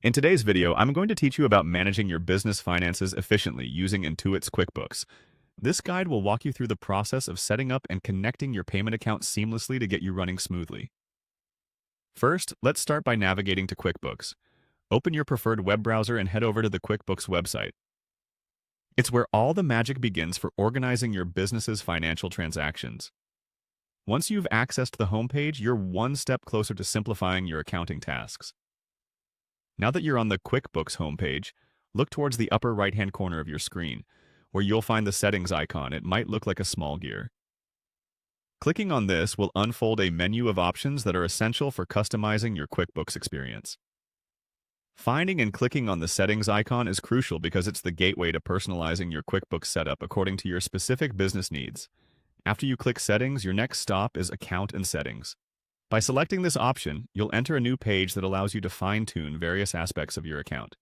In today's video, I'm going to teach you about managing your business finances efficiently using Intuit's QuickBooks. This guide will walk you through the process of setting up and connecting your payment account seamlessly to get you running smoothly. First, let's start by navigating to QuickBooks. Open your preferred web browser and head over to the QuickBooks website. It's where all the magic begins for organizing your business's financial transactions. Once you've accessed the homepage, you're one step closer to simplifying your accounting tasks. Now that you're on the QuickBooks homepage, look towards the upper right-hand corner of your screen, where you'll find the settings icon. It might look like a small gear. Clicking on this will unfold a menu of options that are essential for customizing your QuickBooks experience. Finding and clicking on the settings icon is crucial because it's the gateway to personalizing your QuickBooks setup according to your specific business needs. After you click Settings, your next stop is Account and Settings. By selecting this option, you'll enter a new page that allows you to fine-tune various aspects of your account.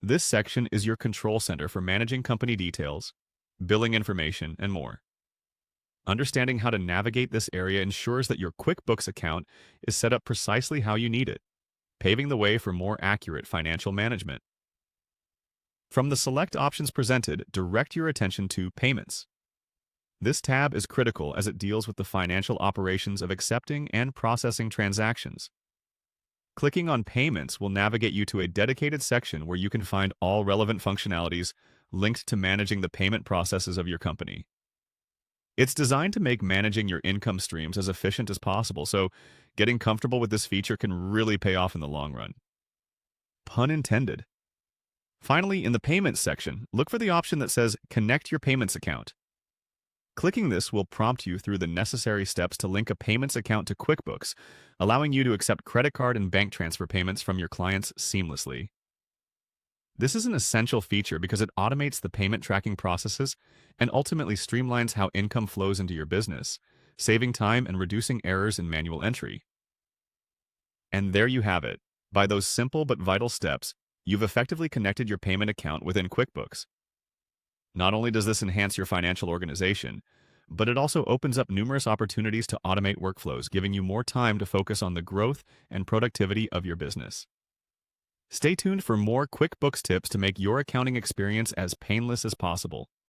This section is your control center for managing company details, billing information, and more. Understanding how to navigate this area ensures that your QuickBooks account is set up precisely how you need it, paving the way for more accurate financial management. From the select options presented, direct your attention to Payments. This tab is critical as it deals with the financial operations of accepting and processing transactions. Clicking on Payments will navigate you to a dedicated section where you can find all relevant functionalities linked to managing the payment processes of your company. It's designed to make managing your income streams as efficient as possible, so getting comfortable with this feature can really pay off in the long run. Pun intended. Finally, in the Payments section, look for the option that says Connect Your Payments Account. Clicking this will prompt you through the necessary steps to link a payments account to QuickBooks, allowing you to accept credit card and bank transfer payments from your clients seamlessly. This is an essential feature because it automates the payment tracking processes and ultimately streamlines how income flows into your business, saving time and reducing errors in manual entry. And there you have it. By those simple but vital steps, you've effectively connected your payment account within QuickBooks. Not only does this enhance your financial organization, but it also opens up numerous opportunities to automate workflows, giving you more time to focus on the growth and productivity of your business. Stay tuned for more QuickBooks tips to make your accounting experience as painless as possible.